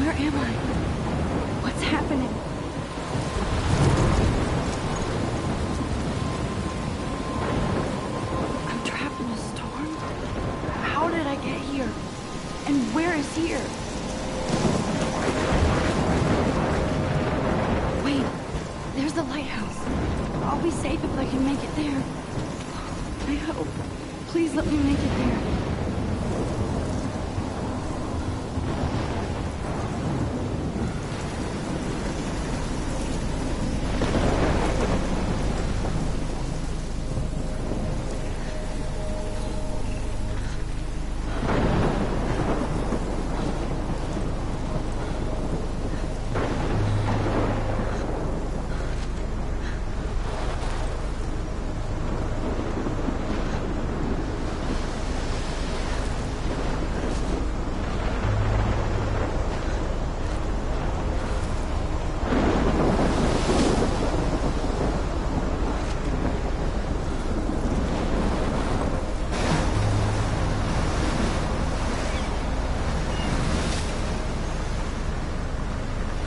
Where am I? What's happening? I'm trapped in a storm? How did I get here? And where is here? Wait, there's the lighthouse. I'll be safe if I can make it there. I hope. Please let me make it there.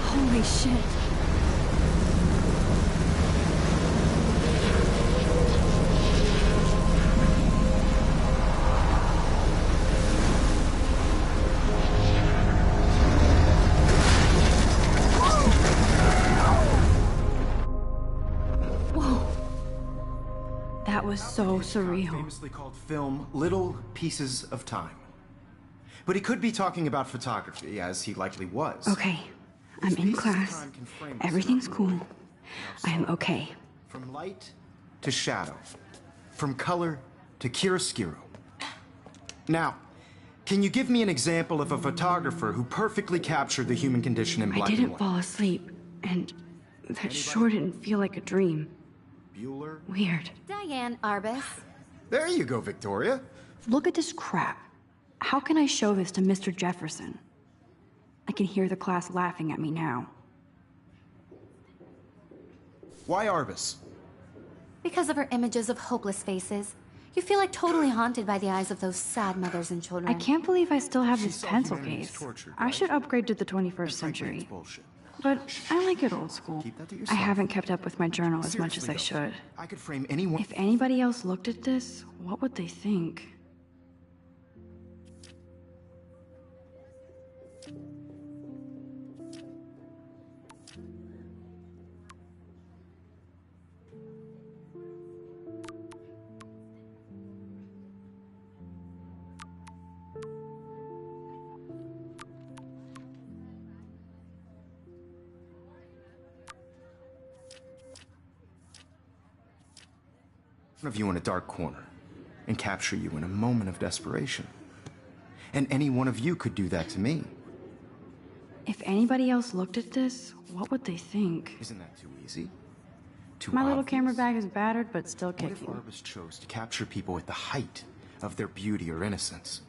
Holy shit. Whoa. That was so surreal. Famously called film Little Pieces of Time. But he could be talking about photography, as he likely was. Okay. I'm in class. Everything's cool. I am okay. From light to shadow. From color to chiaroscuro. Now, can you give me an example of a photographer who perfectly captured the human condition in black and I didn't white? fall asleep, and that sure didn't feel like a dream. Bueller? Weird. Diane Arbus. There you go, Victoria. Look at this crap. How can I show this to Mr. Jefferson? I can hear the class laughing at me now. Why Arbus? Because of her images of hopeless faces. You feel like totally haunted by the eyes of those sad mothers and children. I can't believe I still have She this saw pencil humanity as case. tortured, I right? should upgrade to the 21st Frankly, century. it's bullshit. But I like it old school. Keep that to I yourself. haven't kept up with my journal as much as I Seriously, should. though, I could frame anyone. If anybody else looked at this, what would they think? One of you in a dark corner and capture you in a moment of desperation. And any one of you could do that to me. If anybody else looked at this, what would they think? Isn't that too easy? Too My little obvious? camera bag is battered, but still What if kicking. Arbus chose to capture people at the height of their beauty or innocence?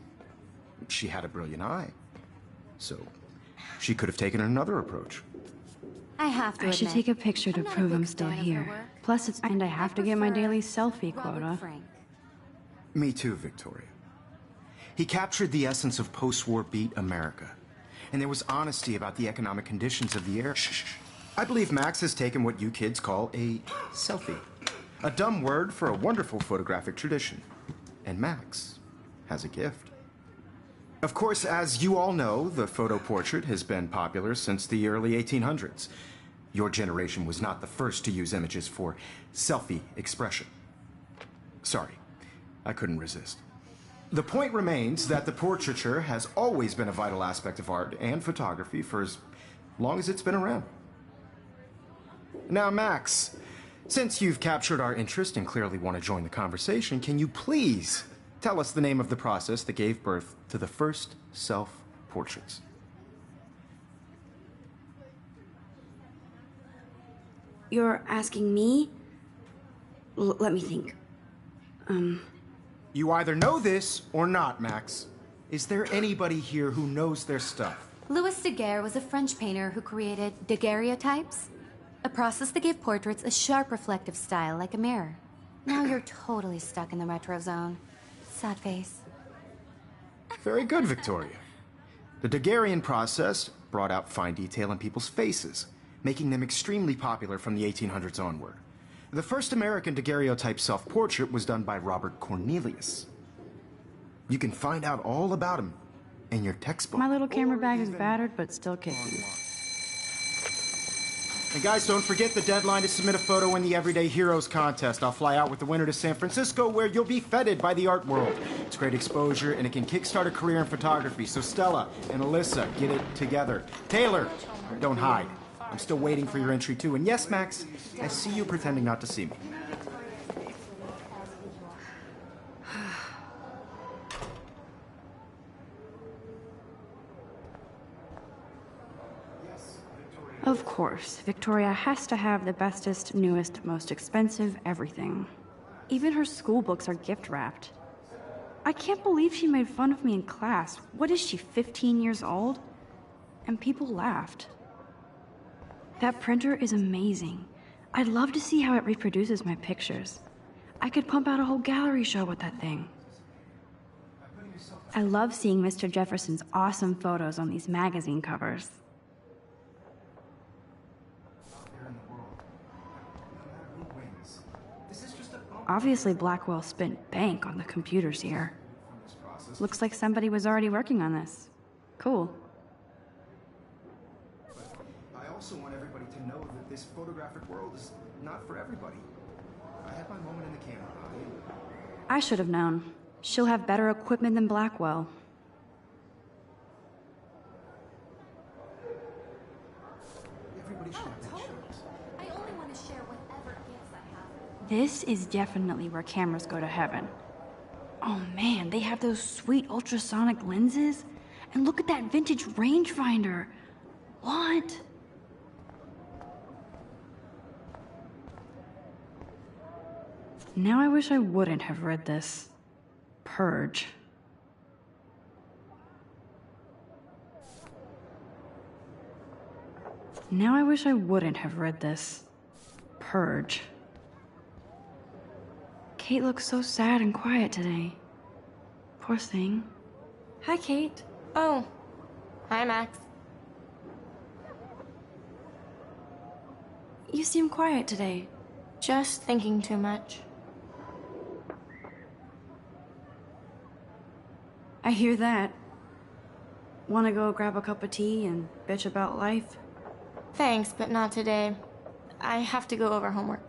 She had a brilliant eye. So, she could have taken another approach. I have to I should admit, take a picture to I'm not a prove big I'm still fan of her here. work. Plus, and I have to get my daily selfie Robert quota. Frank. Me too, Victoria. He captured the essence of post-war beat America. And there was honesty about the economic conditions of the era. Shh. I believe Max has taken what you kids call a selfie. A dumb word for a wonderful photographic tradition. And Max has a gift. Of course, as you all know, the photo portrait has been popular since the early 1800s. Your generation was not the first to use images for selfie expression. Sorry, I couldn't resist. The point remains that the portraiture has always been a vital aspect of art and photography for as long as it's been around. Now, Max, since you've captured our interest and clearly want to join the conversation, can you please tell us the name of the process that gave birth to the first self-portraits? You're asking me? Let me think. You either know this or not, Max. Is there anybody here who knows their stuff? Louis Daguerre was a French painter who created daguerreotypes, a process that gave portraits a sharp reflective style like a mirror. Now you're totally stuck in the retro zone. Sad face. Very good, Victoria. The Daguerrean process brought out fine detail in people's faces, making them extremely popular from the 1800s onward. The first American daguerreotype self-portrait was done by Robert Cornelius. You can find out all about him in your textbook. My little camera bag is battered, but still kicking. And guys, don't forget the deadline to submit a photo in the Everyday Heroes contest. I'll fly out with the winner to San Francisco, where you'll be feted by the art world. It's great exposure, and it can kickstart a career in photography. So Stella and Alyssa, get it together. Taylor, don't hide. I'm still waiting for your entry, too. And yes, Max, I see you pretending not to see me. Of course, Victoria has to have the bestest, newest, most expensive everything. Even her school books are gift-wrapped. I can't believe she made fun of me in class. What is she, 15 years old? And people laughed. That printer is amazing. I'd love to see how it reproduces my pictures. I could pump out a whole gallery show with that thing. I love seeing Mr. Jefferson's awesome photos on these magazine covers. Obviously, Blackwell spent bank on the computers here. Looks like somebody was already working on this. Cool. I also want everybody to know that this photographic world is not for everybody. I had my moment in the camera eye. I should have known. She'll have better equipment than Blackwell. Everybody should have that chance. I only want to share whatever gifts I have. This is definitely where cameras go to heaven. Oh man, they have those sweet ultrasonic lenses. And look at that vintage rangefinder. What? Now I wish I wouldn't have read this. Purge. Now I wish I wouldn't have read this. Purge. Kate looks so sad and quiet today. Poor thing. Hi, Kate. Oh. Hi, Max. You seem quiet today. Just thinking too much. I hear that. Want to go grab a cup of tea and bitch about life? Thanks, but not today. I have to go over homework.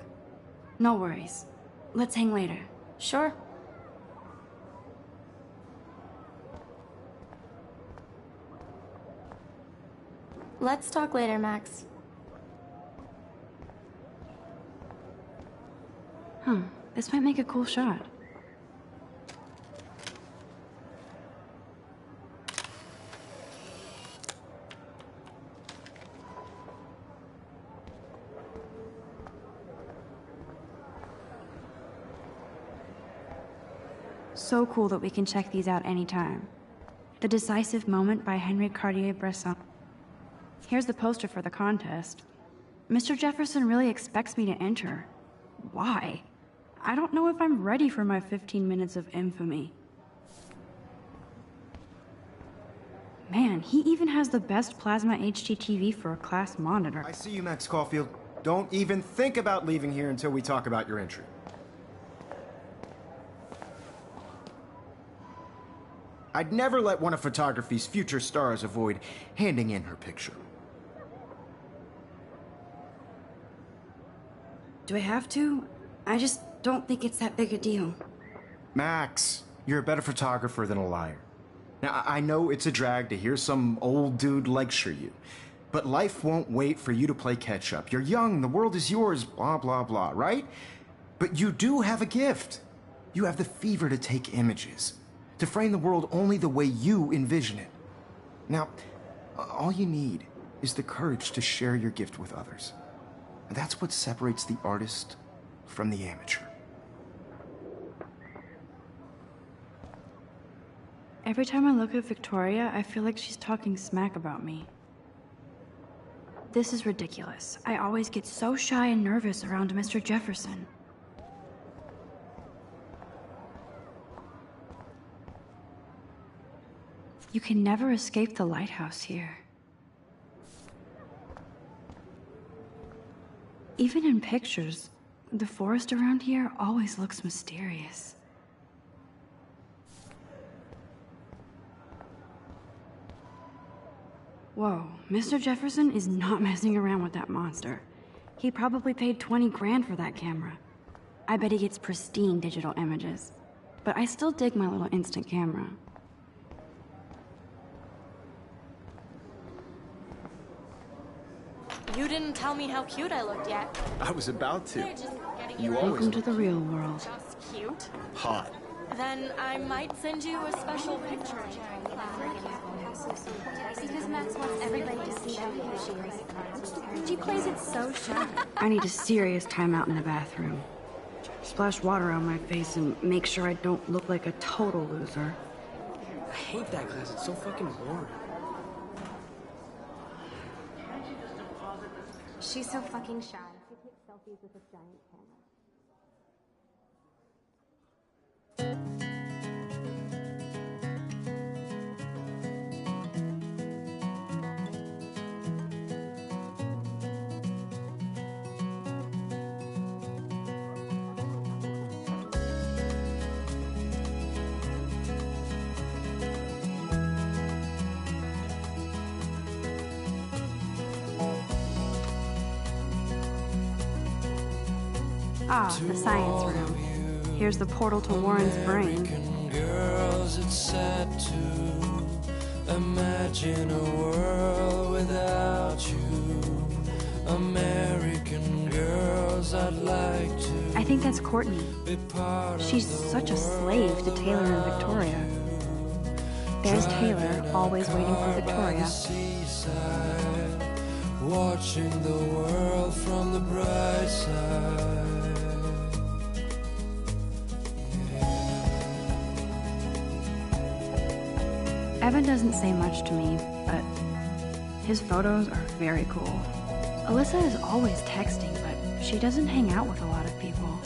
No worries. Let's hang later. Sure. Let's talk later, Max. Huh. This might make a cool shot. So cool that we can check these out anytime. The Decisive Moment by Henry Cartier-Bresson. Here's the poster for the contest. Mr. Jefferson really expects me to enter. Why? I don't know if I'm ready for my 15 minutes of infamy. Man, he even has the best plasma HDTV for a class monitor. I see you, Max Caulfield. Don't even think about leaving here until we talk about your entry. I'd never let one of photography's future stars avoid handing in her picture. Do I have to? I just don't think it's that big a deal. Max, you're a better photographer than a liar. Now, I know it's a drag to hear some old dude lecture you, but life won't wait for you to play catch-up. You're young, the world is yours, blah, blah, blah, right? But you do have a gift. You have the fever to take images, to frame the world only the way you envision it. Now, all you need is the courage to share your gift with others. And that's what separates the artist from the amateur. Every time I look at Victoria, I feel like she's talking smack about me. This is ridiculous. I always get so shy and nervous around Mr. Jefferson. You can never escape the lighthouse here. Even in pictures, the forest around here always looks mysterious. Whoa, Mr. Jefferson is not messing around with that monster. He probably paid 20 grand for that camera. I bet he gets pristine digital images. But I still dig my little instant camera. You didn't tell me how cute I looked yet. I was about to. They're just getting You you always Welcome to look the real world. just cute. hot. Then I might send you a special picture. Because Max wants everybody to see how cute she is. She plays it so shy. I need a serious timeout in the bathroom. Splash water on my face and make sure I don't look like a total loser. I hate that class. It's so fucking boring. She's so fucking shy. She takes selfies with a giant camera. Ah, the science room. Here's the portal to Warren's brain. Girls, it's sad to imagine a world without you. American girls, I'd like to I think that's Courtney. be part of She's such a slave to Taylor and Victoria. There's Taylor, always waiting for Victoria. seaside, watching the world from the bright side. Evan doesn't say much to me, but his photos are very cool. Alyssa is always texting, but she doesn't hang out with a lot of people.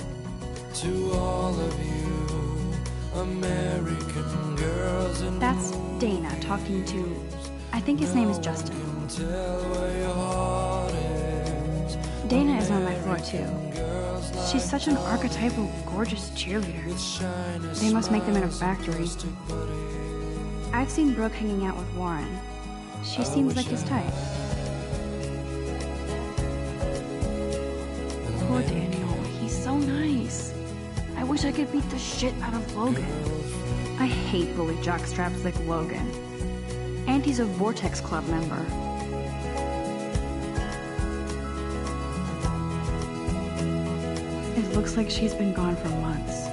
To all of you, American girls, and That's Dana talking to, I think his name is Justin. tell where your heart is. Dana is on my floor too. She's such an archetypal, gorgeous cheerleader. They must make them in a factory. I've seen Brooke hanging out with Warren. She seems like his type. Poor Daniel, he's so nice. I wish I could beat the shit out of Logan. I hate bully jockstraps like Logan. And he's a Vortex Club member. It looks like she's been gone for months.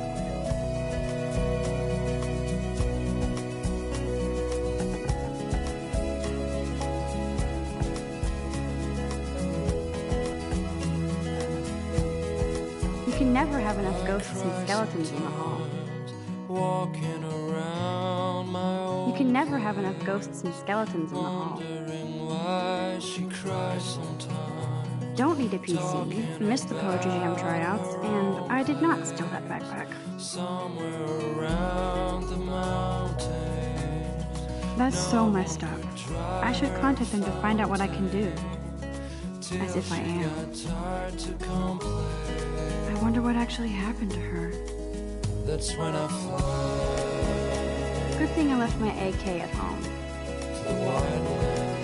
You can never have enough ghosts and skeletons in the hall. Walking around my own, You can never have enough ghosts and skeletons in the hall. wondering why she cries sometimes. Don't need a PC, missed the Poetry Jam tryouts, and I did not steal that backpack. Somewhere around the mountains, That's so messed up. I should contact them to find out what I can do. As if I am. tired to complain. I wonder what actually happened to her. That's when I fly Good thing I left my AK at home. to the white land,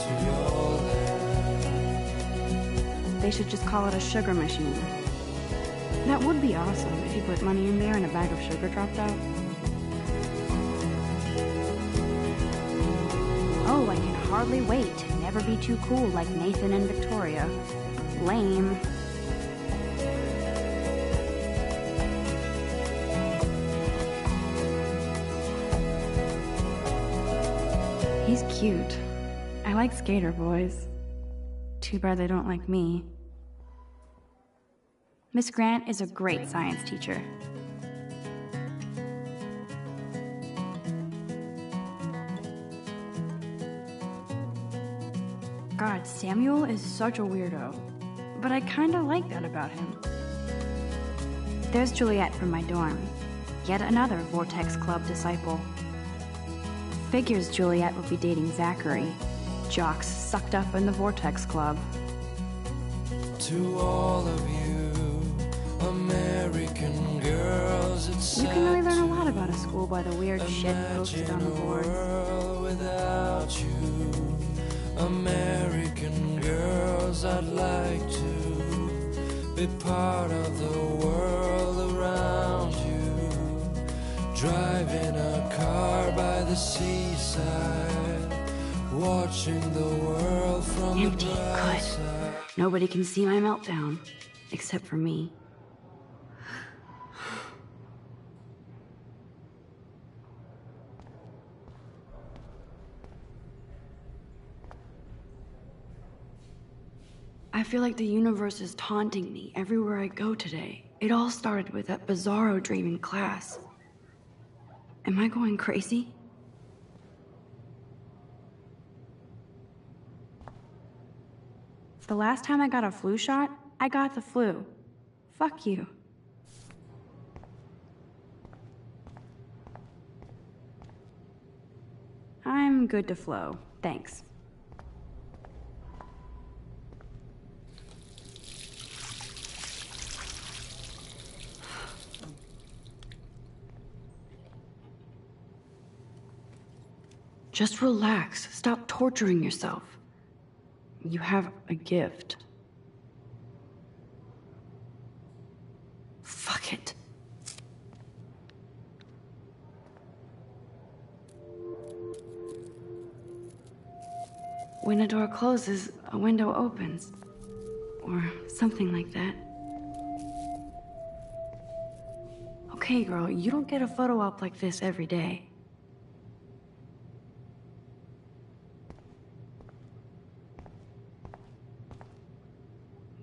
to your land. They should just call it a sugar machine. That would be awesome if you put money in there and a bag of sugar dropped out. Oh, I can hardly wait to never be too cool like Nathan and Victoria. Lame. He's cute. I like skater boys. Too bad they don't like me. Miss Grant is a great science teacher. God, Samuel is such a weirdo. But I kinda like that about him. There's Juliet from my dorm. Yet another Vortex Club disciple. Figures Juliet would be dating Zachary. Jocks sucked up in the Vortex Club. To all of you American girls, it's You can really sad learn a to lot about a school by the weird shit posted on the boards. world without you. American girls, I'd like to be part of the world around you. Driving a car by the seaside, watching the world from Empty. the bright Good. side. Nobody can see my meltdown. Except for me. I feel like the universe is taunting me everywhere I go today. It all started with that bizarro dream in class. Am I going crazy? The last time I got a flu shot, I got the flu. Fuck you. I'm good to flow. Thanks. Just relax. Stop torturing yourself. You have a gift. Fuck it. When a door closes, a window opens. Or something like that. Okay, girl, you don't get a photo op like this every day.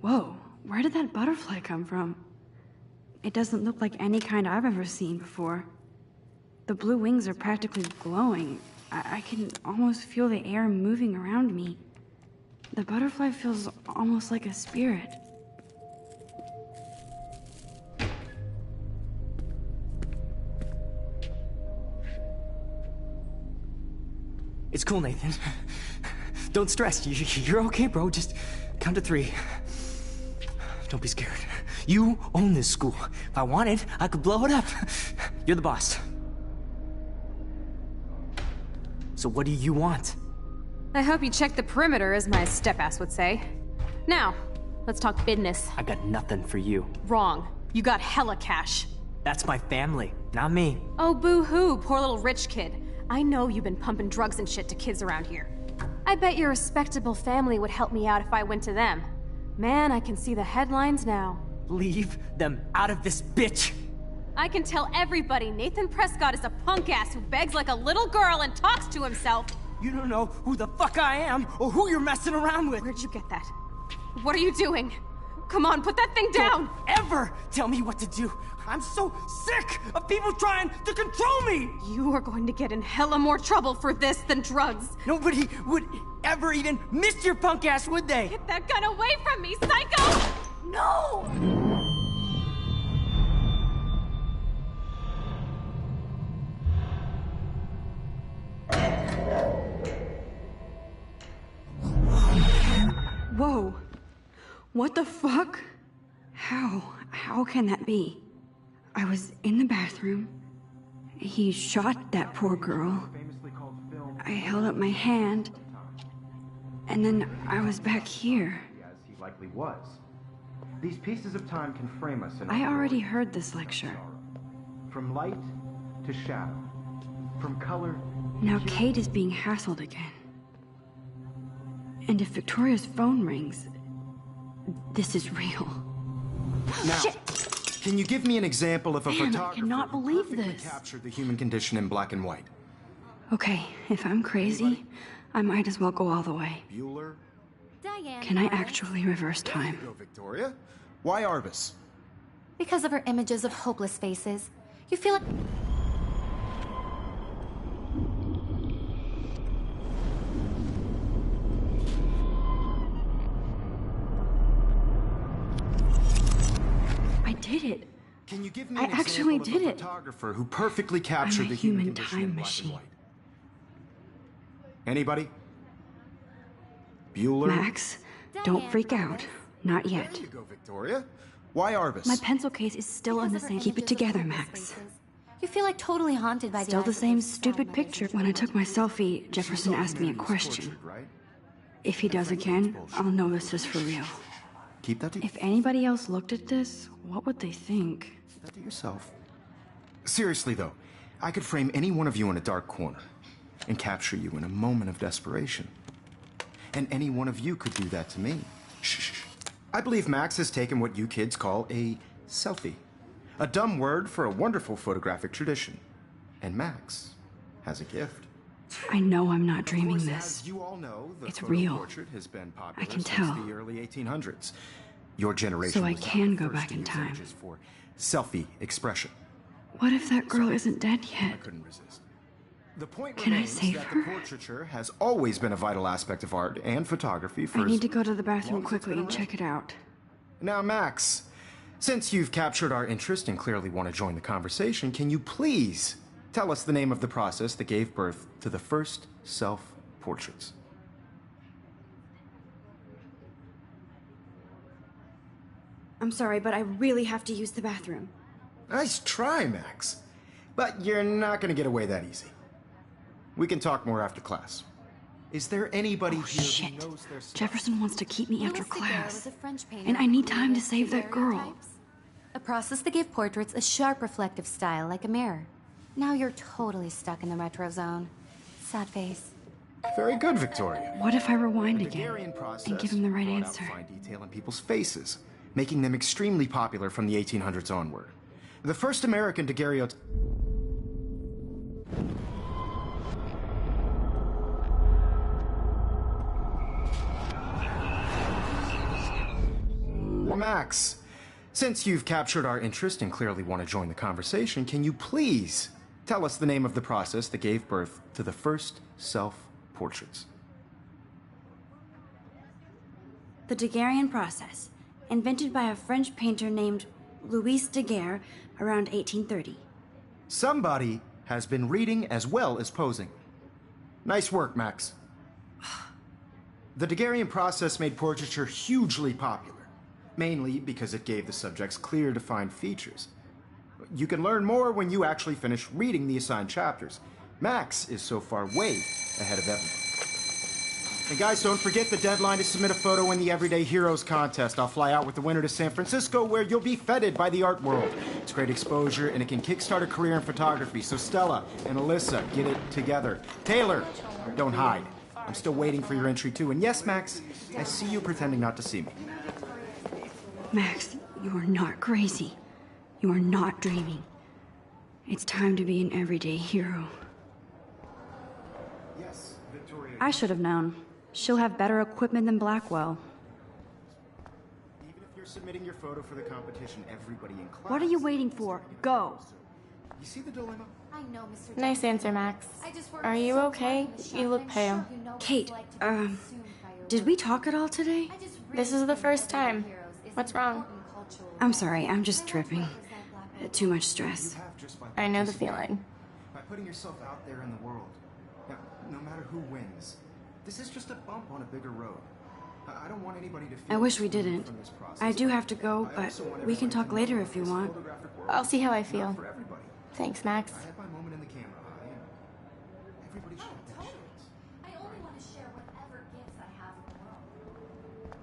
Whoa, where did that butterfly come from? It doesn't look like any kind I've ever seen before. The blue wings are practically glowing. I can almost feel the air moving around me. The butterfly feels almost like a spirit. It's cool, Nathan. Don't stress. You're okay, bro. Just count to 3. Don't be scared. You own this school. If I wanted, I could blow it up. You're the boss. So what do you want? I hope you checked the perimeter, as my step-ass would say. Now, let's talk business. I got nothing for you. Wrong. You got hella cash. That's my family, not me. Oh, boo-hoo, poor little rich kid. I know you've been pumping drugs and shit to kids around here. I bet your respectable family would help me out if I went to them. Man, I can see the headlines now. Leave them out of this bitch! I can tell everybody Nathan Prescott is a punk ass who begs like a little girl and talks to himself. You don't know who the fuck I am or who you're messing around with. Where'd you get that? What are you doing? Come on, put that thing down! Don't ever tell me what to do. I'm so sick of people trying to control me! You are going to get in hella more trouble for this than drugs. Nobody would ever even miss your punk ass, would they? Get that gun away from me, psycho! No! Whoa. What the fuck? How can that be? I was in the bathroom. He shot that poor girl. I held up my hand. And then I was back here. As he likely was. These pieces of time can frame us in I our already glory. heard this lecture. From light to shadow. From color. Now Kate is being hassled again. And if Victoria's phone rings, this is real. Now, Shit! can you give me an example of a Man, I photographer cannot who believe perfectly this. captured the human condition in black and white? Okay, if I'm crazy, I might as well go all the way. Bueller? Diane. Can I Lawrence. actually reverse time? Go, Victoria. Why Arbus? Because of her images of hopeless faces. You feel it. I did it. Can you give me I an example actually of did a it. photographer who perfectly captured I'm a the human human condition time in black and machine. white? Anybody? Bueller. Max, don't freak out. Not yet. There you go, Victoria. Why Arbus? My pencil case is still in the Because of her same. Keep it images of together, hopeless Max. faces. You feel like totally haunted by Still the the eyes of same those sad stupid mothers picture. and When I children. took my selfie, Jefferson asked me a question. Right? If he does again, I'll know this is for real. Keep that to If anybody else looked at this, what would they think? that to yourself. Seriously, though, I could frame any one of you in a dark corner and capture you in a moment of desperation. And any one of you could do that to me. Shh. I believe Max has taken what you kids call a selfie. A dumb word for a wonderful photographic tradition. And Max has a gift. I know I'm not dreaming Of course, this. as you all know, the It's photo real. portrait has been popular I can since tell. the early 1800s. Your generation So I was not can the go first back to in use time. images for selfie expression. What if that girl isn't dead I yet? couldn't resist. The point Can I remains save that her? the portraiture has always been a vital aspect of art and photography for I need as to go to the bathroom long as it's quickly been and check it out. Now, Max, since you've captured our interest and clearly want to join the conversation, can you please tell us the name of the process that gave birth to the first self-portraits? I'm sorry, but I really have to use the bathroom. Nice try, Max. But you're not going to get away that easy. We can talk more after class. Is there anybody here Shit. who knows their stuff? Jefferson wants to keep me after Louis Daguerre class. was a French painter And I who need time to created save that girl. daguerreotypes, a process that gave portraits a sharp reflective style like a mirror. Now you're totally stuck in the retro zone. Sad face. Very good, Victoria. What if I rewind The again Daguerrean process and give him the right brought out answer? fine detail in people's faces, making them extremely popular from the 1800s onward. The first American daguerreotype. Max, since you've captured our interest and clearly want to join the conversation, can you please tell us the name of the process that gave birth to the first self-portraits? The Daguerrean process, invented by a French painter named Louis Daguerre around 1830. Somebody has been reading as well as posing. Nice work, Max. The Daguerrean process made portraiture hugely popular, mainly because it gave the subjects clear, defined features. You can learn more when you actually finish reading the assigned chapters. Max is so far way ahead of everyone. And guys, don't forget the deadline to submit a photo in the Everyday Heroes contest. I'll fly out with the winner to San Francisco, where you'll be feted by the art world. It's great exposure, and it can kickstart a career in photography. So Stella and Alyssa, get it together. Taylor, don't hide. I'm still waiting for your entry, too. And yes, Max, I see you pretending not to see me. Max, you are not crazy. You are not dreaming. It's time to be an everyday hero. Yes, Victoria. I should have known. She'll have better equipment than Blackwell. Even if you're submitting your photo for the competition, everybody in class... What are you waiting for? Go! You see the dilemma? I know, Mr. Nice answer, Max. Are you okay? You look pale. Kate, did we talk at all today? This is the first time. What's wrong? I'm sorry, I'm just tripping. Too much stress. Have just by I know the participating. feeling. By putting yourself out there in the world. Now, no matter who wins, this is just a bump on a bigger road. I don't want anybody to feel I wish we excluded didn't. from this process. I do have to go, I but also want we can everybody talk to later know if you this want. photographic world I'll see how I is feel. not for everybody. Thanks, Max. I have my moment in the camera eye, and everybody should have that chance. I only want to share whatever gifts I have in the world.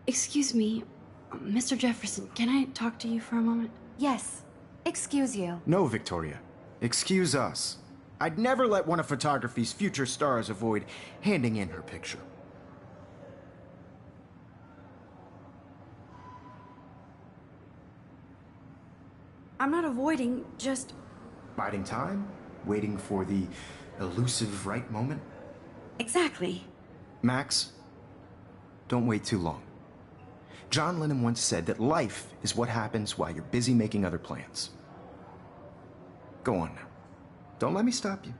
Excuse me, Mr. Jefferson, can I talk to you for a moment? Yes. Excuse you. No, Victoria. Excuse us. I'd never let one of photography's future stars avoid handing in her picture. I'm not avoiding, just... Biding time? Waiting for the elusive right moment? Exactly. Max, don't wait too long. John Lennon once said that life is what happens while you're busy making other plans. Go on now. Don't let me stop you.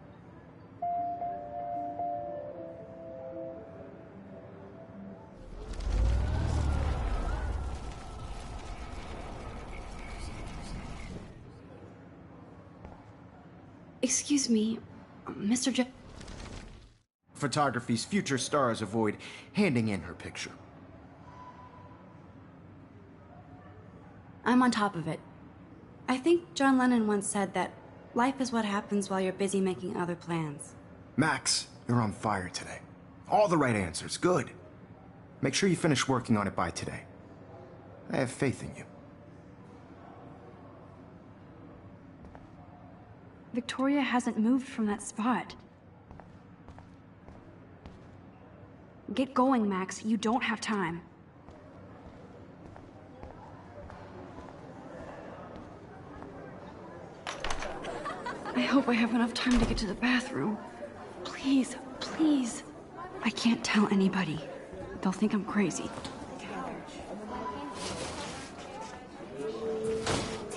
Excuse me, Mr. Photography's future stars avoid handing in her picture. I'm on top of it. I think John Lennon once said that life is what happens while you're busy making other plans. Max, you're on fire today. All the right answers, good. Make sure you finish working on it by today. I have faith in you. Victoria hasn't moved from that spot. Get going, Max. You don't have time. I hope I have enough time to get to the bathroom. Please, please. I can't tell anybody. They'll think I'm crazy.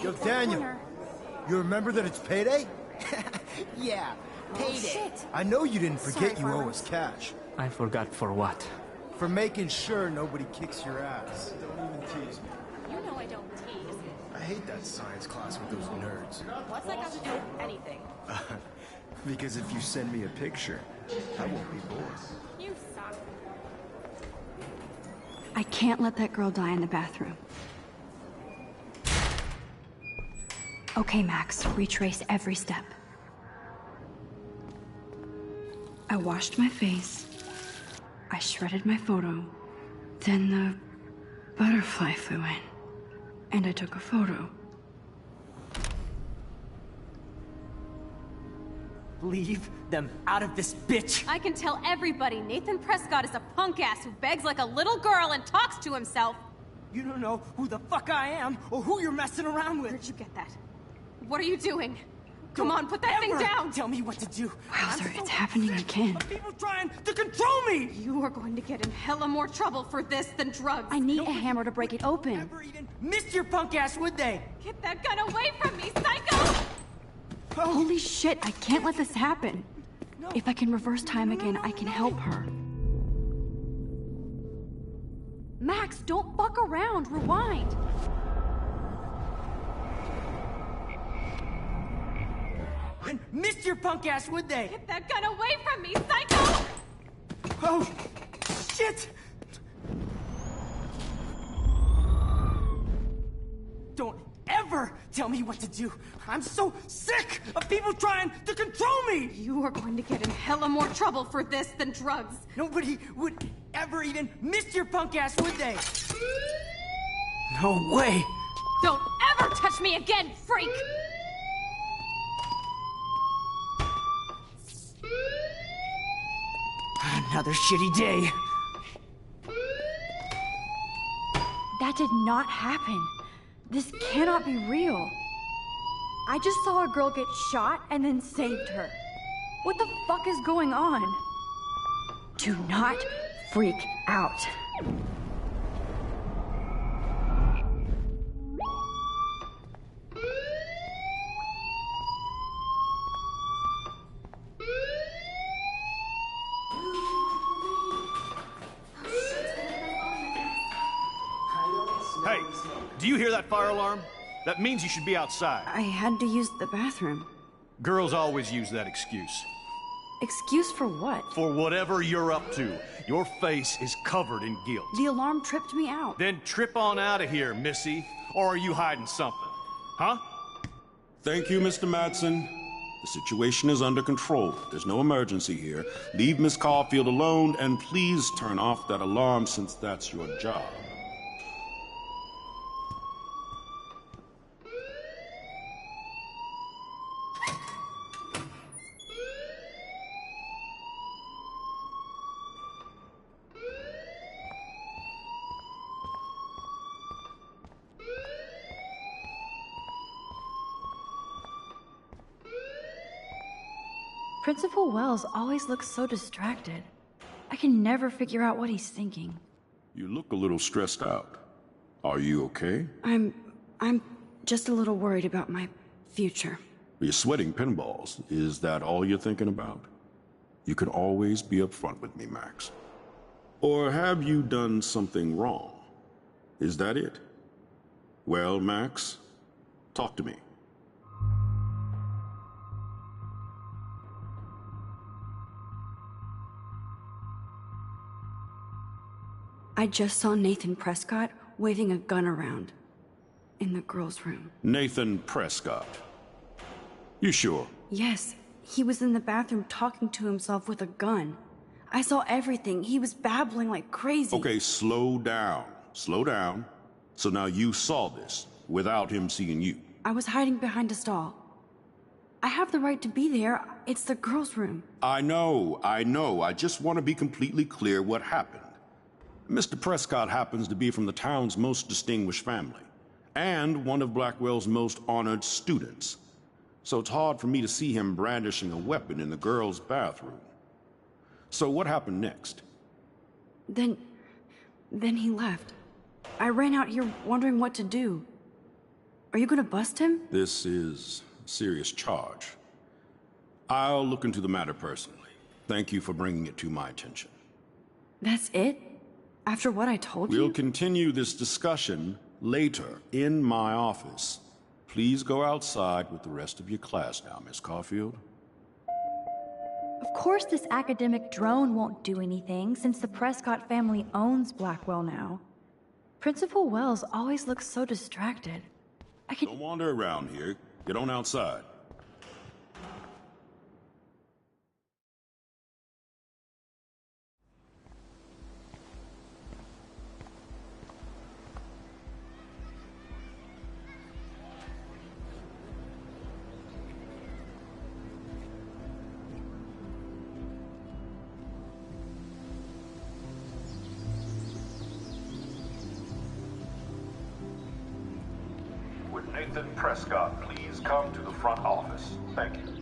Yo, Daniel, you remember that it's payday? Yeah, payday. I know you didn't forget you owe us cash. I forgot for what? For making sure nobody kicks your ass. Don't even tease me. You know I don't tease. I hate that science class with those nerds. What's that got to do with anything? Because if you send me a picture, I won't be bored. You suck. I can't let that girl die in the bathroom. Okay, Max, retrace every step. I washed my face. I shredded my photo. Then the butterfly flew in. And I took a photo. Leave them out of this bitch! I can tell everybody Nathan Prescott is a punk ass who begs like a little girl and talks to himself. You don't know who the fuck I am or who you're messing around with. Where'd you get that? What are you doing? Come on, put that thing down! Tell me what to do. Wowzer, it's happening again. People trying to control me! You are going to get in hella more trouble for this than drugs. I need a hammer to break it open. Never even missed your punk ass, would they? Get that gun away from me, psycho! Holy shit, I can't let this happen. If I can reverse time again, I can help her. Max, don't fuck around. Rewind. And missed your punk ass, would they? Get that gun away from me, psycho! Oh, shit! Don't ever tell me what to do. I'm so sick of people trying to control me! You are going to get in hella more trouble for this than drugs. Nobody would ever even miss your punk ass, would they? No way! Don't ever touch me again, freak! Another shitty day. That did not happen. This cannot be real. I just saw a girl get shot and then saved her. What the fuck is going on? Do not freak out. Hey, do you hear that fire alarm? That means you should be outside. I had to use the bathroom. Girls always use that excuse. Excuse for what? For whatever you're up to. Your face is covered in guilt. The alarm tripped me out. Then trip on out of here, Missy. Or are you hiding something? Huh? Thank you, Mr. Madsen. The situation is under control. There's no emergency here. Leave Miss Caulfield alone, and please turn off that alarm since that's your job. Principal Wells always looks so distracted. I can never figure out what he's thinking. You look a little stressed out. Are you okay? I'm just a little worried about my future. You're sweating pinballs. Is that all you're thinking about? You can always be upfront with me, Max. Or have you done something wrong? Is that it? Well, Max, talk to me. I just saw Nathan Prescott waving a gun around in the girls' room. Nathan Prescott. You sure? Yes, he was in the bathroom talking to himself with a gun. I saw everything. He was babbling like crazy. Okay, slow down. Slow down. So now you saw this without him seeing you. I was hiding behind a stall. I have the right to be there. It's the girls' room. I know. I just want to be completely clear what happened. Mr. Prescott happens to be from the town's most distinguished family, and one of Blackwell's most honored students. So it's hard for me to see him brandishing a weapon in the girls' bathroom. So what happened next? Then he left. I ran out here wondering what to do. Are you gonna bust him? This is a serious charge. I'll look into the matter personally. Thank you for bringing it to my attention. That's it? After what I told you? We'll continue this discussion later in my office. Please go outside with the rest of your class now, Miss Caulfield. Of course this academic drone won't do anything, since the Prescott family owns Blackwell now. Principal Wells always looks so distracted. Don't wander around here. Get on outside. Nathan Prescott, please come to the front office. Thank you.